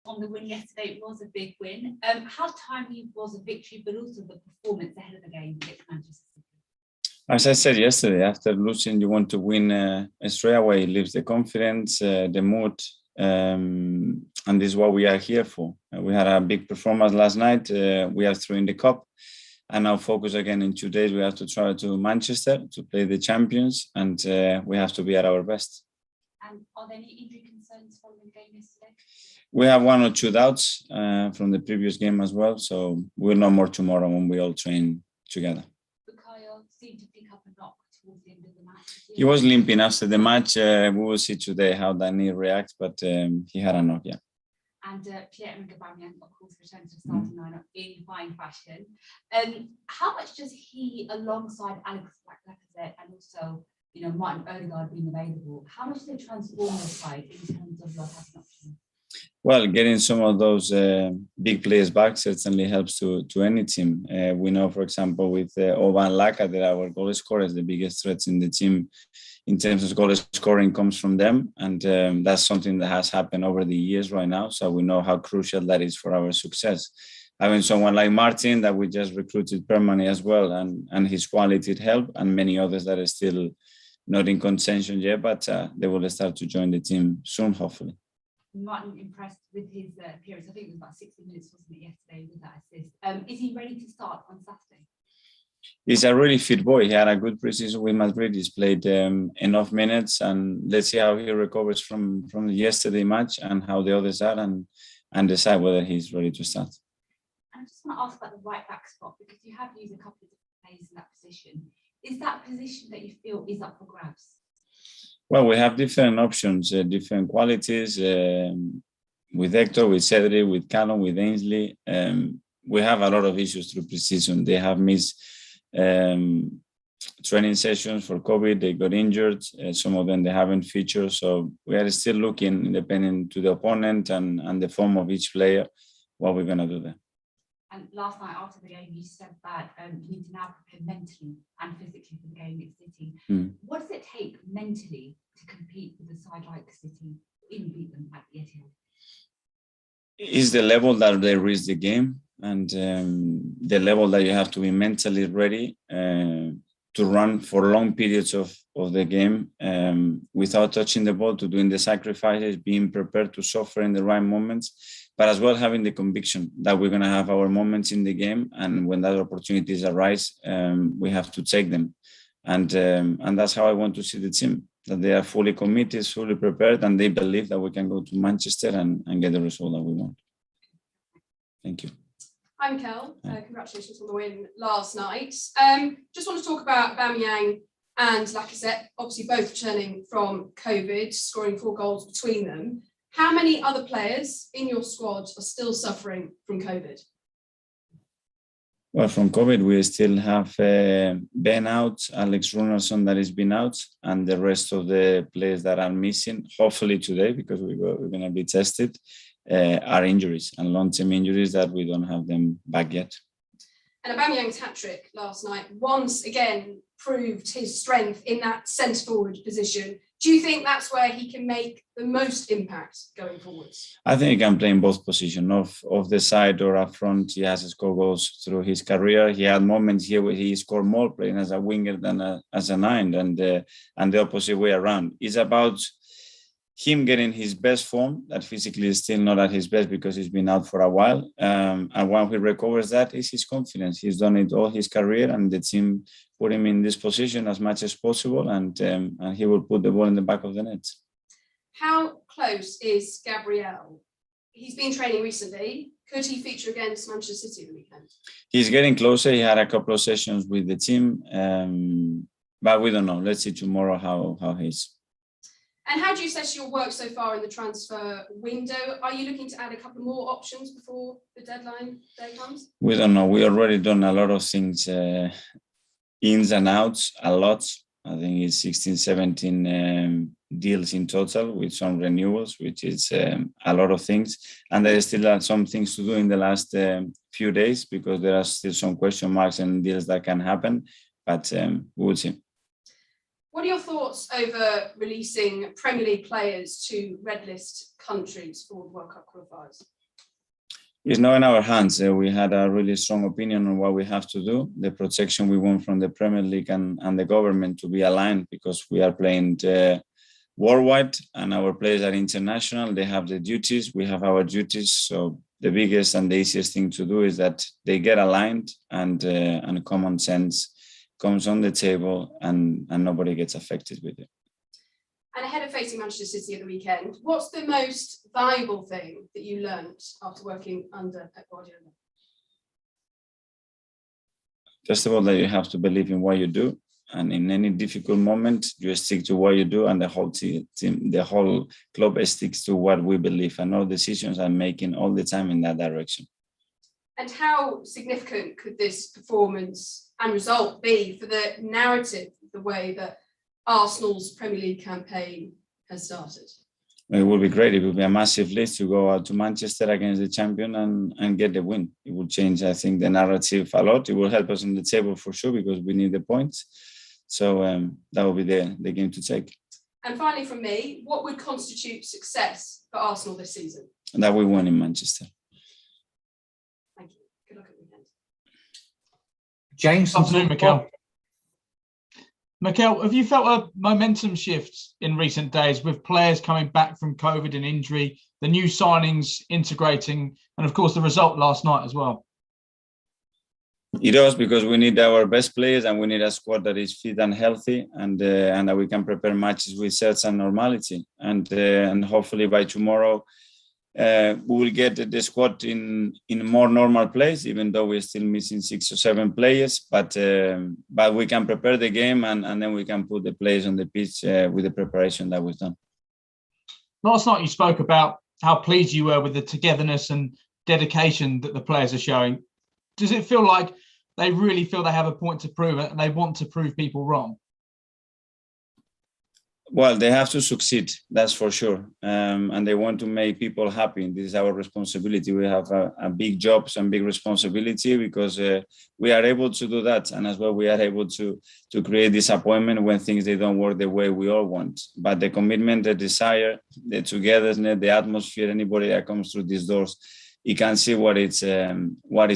on the win yesterday. It was a big win. How timely was the victory, but also the performance ahead of the game against Manchester City? As I said yesterday, after losing, you want to win straight away. It lifts the confidence, the mood, and this is what we are here for. We had a big performance last night. We are through in the cup, and now focus again in 2 days. We have to travel to Manchester to play the champions, and we have to be at our best. And are there any injury concerns following the game yesterday? We have 1 or 2 doubts from the previous game as well, so we'll know more tomorrow when we all train together. Seemed to pick up a knock towards the end of the match. He was limping after the match. We will see today how that knee reacts, but he had a knock, yeah. And Pierre-Emerick Aubameyang, of course, returned to the starting lineup in fine fashion. How much does he, alongside Alex Lacazette and also, Martin Odegaard being available, how much do they transform the side in terms of your attacking options? Well, getting some of those big players back certainly helps to any team. We know, for example, with Auba and Laka, that our goal scorers, the biggest threats in the team in terms of goal scoring comes from them. And that's something that has happened over the years right now. So we know how crucial that is for our success. Having someone like Martin that we just recruited permanently as well, and his quality helped, and many others that are still not in contention yet, but they will start to join the team soon, hopefully. Martin impressed with his appearance. I think it was about 60 minutes, wasn't it, yesterday with that assist. Is he ready to start on Saturday? He's a really fit boy. He had a good preseason with Madrid. He's played enough minutes, and let's see how he recovers from the yesterday match and how the others are, and decide whether he's ready to start. I just want to ask about the right back spot, because you have used a couple of different players in that position. Is that position that you feel is up for grabs? Well, we have different options, different qualities, with Hector, with Cedric, with Callum, with Ainsley. We have a lot of issues through preseason. They have missed training sessions for COVID. They got injured. Some of them, they haven't featured. So we are still looking, depending to the opponent and the form of each player, what we're going to do there. And last night after the game, you said that you need to now prepare mentally and physically for the game against City. What does it take mentally to compete with a side like City in beat them at the Etihad? Is the level that they reach the game, and the level that you have to be mentally ready to run for long periods of the game without touching the ball, to doing the sacrifices, being prepared to suffer in the right moments, but as well having the conviction that we're going to have our moments in the game, and when that opportunities arise, we have to take them. And that's how I want to see the team, that they are fully committed, fully prepared, and they believe that we can go to Manchester and get the result that we want. Thank you. Hi, Mikel. Congratulations on the win last night. Just want to talk about Aubameyang and Lacazette, obviously both returning from COVID, scoring 4 goals between them. How many other players in your squad are still suffering from COVID? Well, from COVID, we still have Ben out, Alex Runarsson that has been out, and the rest of the players that are missing, hopefully today, because we're going to be tested, are injuries and long-term injuries that we don't have them back yet. And Aubameyang's hat-trick last night once again proved his strength in that centre-forward position. Do you think that's where he can make the most impact going forwards? I think he can play in both positions, off the side or up front. He has scored goals through his career. He had moments here where he scored more playing as a winger than as a 9, and the opposite way around. It's about him getting his best form, that physically is still not at his best because he's been out for a while. And when he recovers that, is his confidence. He's done it all his career, and the team put him in this position as much as possible, and he will put the ball in the back of the net. How close is Gabriel? He's been training recently. Could he feature against Manchester City the weekend? He's getting closer. He had a couple of sessions with the team, but we don't know. Let's see tomorrow how he's. And how do you assess your work so far in the transfer window? Are you looking to add a couple more options before the deadline day comes? We don't know. We already done a lot of things, ins and outs, a lot. I think it's 16, 17 deals in total with some renewals, which is a lot of things. And there still are some things to do in the last few days, because there are still some question marks and deals that can happen, but we will see. What are your thoughts over releasing Premier League players to red list countries for World Cup qualifiers? It's not in our hands. We had a really strong opinion on what we have to do. The protection we want from the Premier League and the government to be aligned, because we are playing worldwide and our players are international. They have the duties, we have our duties. So the biggest and the easiest thing to do is that they get aligned and common sense comes on the table and nobody gets affected with it. And ahead of facing Manchester City at the weekend, what's the most valuable thing that you learnt after working under Pep Guardiola? First of all, that you have to believe in what you do. And in any difficult moment, you stick to what you do, and the whole team, the whole club sticks to what we believe. And all decisions are making all the time in that direction. And how significant could this performance and result be for the narrative, the way that Arsenal's Premier League campaign has started? It would be great. It would be a massive lift to go out to Manchester against the champion and get the win. It would change, I think, the narrative a lot. It will help us on the table for sure, because we need the points. So that will be the game to take. And finally, from me, what would constitute success for Arsenal this season? And that we win in Manchester. Thank you. Good luck at the weekend. James. Afternoon, Mikel. Mikel, have you felt a momentum shift in recent days with players coming back from COVID and injury, the new signings integrating, and of course the result last night as well? It does, because we need our best players and we need a squad that is fit and healthy, and that we can prepare matches with certain normality. And hopefully by tomorrow we will get the squad in a more normal place, even though we're still missing 6 or 7 players. But we can prepare the game and then we can put the players on the pitch with the preparation that we've done. Last night you spoke about how pleased you were with the togetherness and dedication that the players are showing. Does it feel like they really feel they have a point to prove it and they want to prove people wrong? Well, they have to succeed, that's for sure. And they want to make people happy. This is our responsibility. We have a big job and big responsibility, because we are able to do that. And as well, we are able to create disappointment when things they don't work the way we all want. But the commitment, the desire, the togetherness, the atmosphere, anybody that comes through these doors, you can see what it's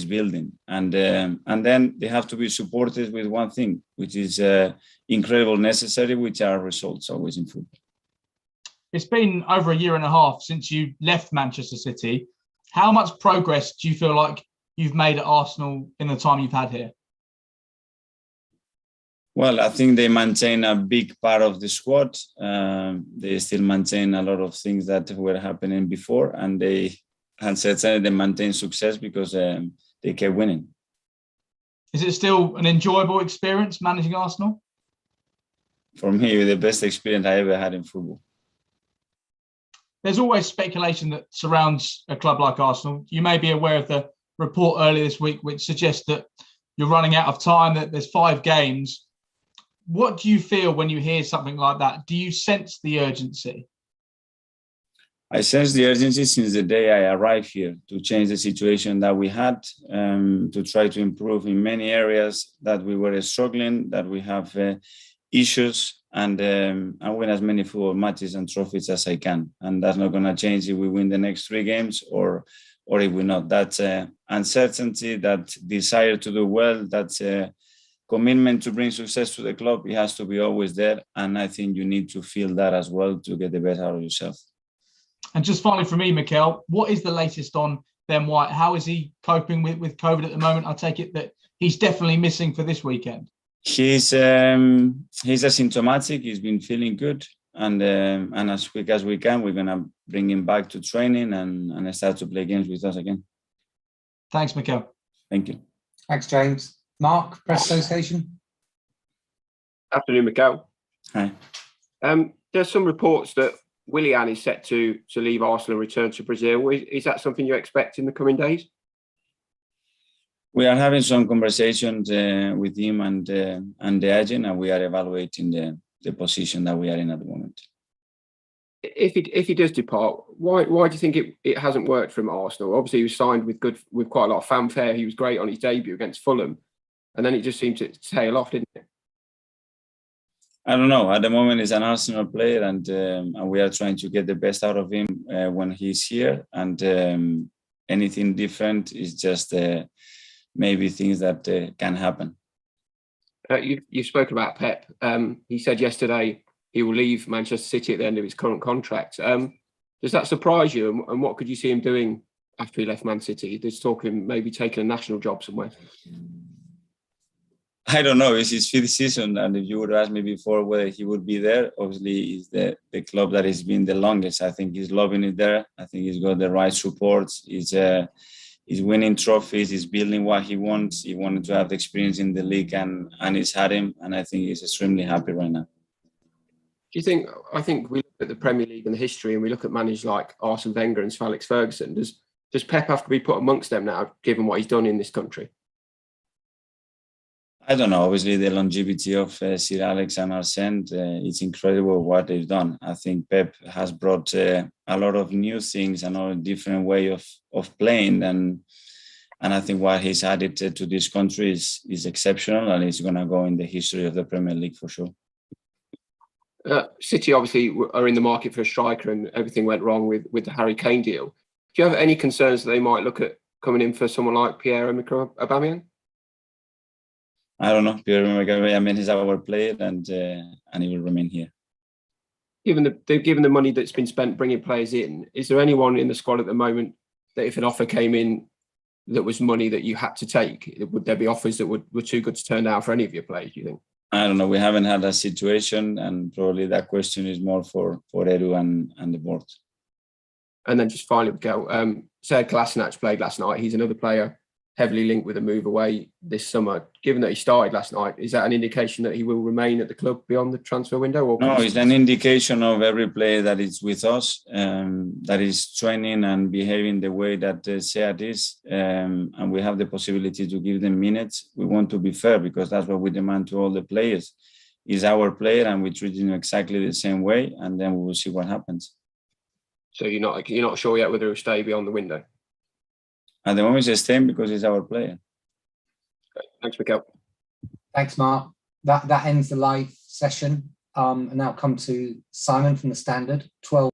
building, and then they have to be supported with one thing, which is incredible necessary, which are results always in football. It's been over a year and a half since you left Manchester City. How much progress do you feel like you've made at Arsenal in the time you've had here? Well, I think they maintain a big part of the squad. They still maintain a lot of things that were happening before, and certainly they maintain success because they kept winning. Is it still an enjoyable experience managing Arsenal? For me, the best experience I ever had in football. There's always speculation that surrounds a club like Arsenal. You may be aware of the report earlier this week which suggests that you're running out of time, that there's 5 games. What do you feel when you hear something like that? Do you sense the urgency? I sense the urgency since the day I arrived here to change the situation that we had, to try to improve in many areas that we were struggling, that we have issues, and win as many football matches and trophies as I can. And that's not going to change if we win the next 3 games or if we not. That uncertainty, that desire to do well, that commitment to bring success to the club, it has to be always there. And I think you need to feel that as well to get the best out of yourself. And just finally for me, Mikel, what is the latest on Ben White? How is he coping with COVID at the moment? I take it that he's definitely missing for this weekend. He's asymptomatic. He's been feeling good. And as quick as we can, we're going to bring him back to training and start to play games with us again. Thanks, Mikel. Thank you. Thanks, James. Mark, Press Association. Afternoon, Mikel. Hi. There's some reports that Willian is set to leave Arsenal and return to Brazil. Is that something you expect in the coming days? We are having some conversations with him and the agent, and we are evaluating the position that we are in at the moment. If he does depart, why do you think it hasn't worked from Arsenal? Obviously, he was signed with quite a lot of fanfare. He was great on his debut against Fulham, and then it just seemed to tail off, didn't it? I don't know. At the moment, he's an Arsenal player, and we are trying to get the best out of him when he's here. And anything different. It's just maybe things that can happen. You've spoken about Pep. He said yesterday he will leave Manchester City at the end of his current contract. Does that surprise you? And what could you see him doing after he left Man City? There's talk of him maybe taking a national job somewhere. I don't know. It's his 5th season, and if you would ask me before whether he would be there, obviously it's the club that has been the longest. I think he's loving it there. I think he's got the right support. He's winning trophies. He's building what he wants. He wanted to have the experience in the league, and he's had him. And I think he's extremely happy right now. Do you think? I think we look at the Premier League and the history, and we look at managers like Arsene Wenger and Sir Alex Ferguson. Does Pep have to be put amongst them now, given what he's done in this country? I don't know. Obviously, the longevity of Sir Alex and Arsene, it's incredible what they've done. I think Pep has brought a lot of new things and a different way of playing. And I think what he's added to this country is exceptional, and it's going to go in the history of the Premier League for sure. City obviously are in the market for a striker, and everything went wrong with the Harry Kane deal. Do you have any concerns that they might look at coming in for someone like Pierre-Emerick Aubameyang? I don't know. Pierre-Emerick he's our player, and he will remain here. Given the money that's been spent bringing players in, is there anyone in the squad at the moment that if an offer came in that was money that you had to take, would there be offers that were too good to turn down for any of your players, do you think? I don't know. We haven't had that situation, and probably that question is more for Edu and the board. And then just finally, Mikel, Sead Kolasinac played last night. He's another player heavily linked with a move away this summer. Given that he started last night, is that an indication that he will remain at the club beyond the transfer window? Or no, it's an indication of every player that is with us, that is training and behaving the way that Sead is, and we have the possibility to give them minutes. We want to be fair, because that's what we demand to all the players. He's our player, and we treat him exactly the same way, and then we will see what happens. So you're not sure yet whether he'll stay beyond the window? At the moment, he's staying because he's our player. Thanks, Mikel. Thanks, Mark. That ends the live session. And now come to Simon from the Standard. 12.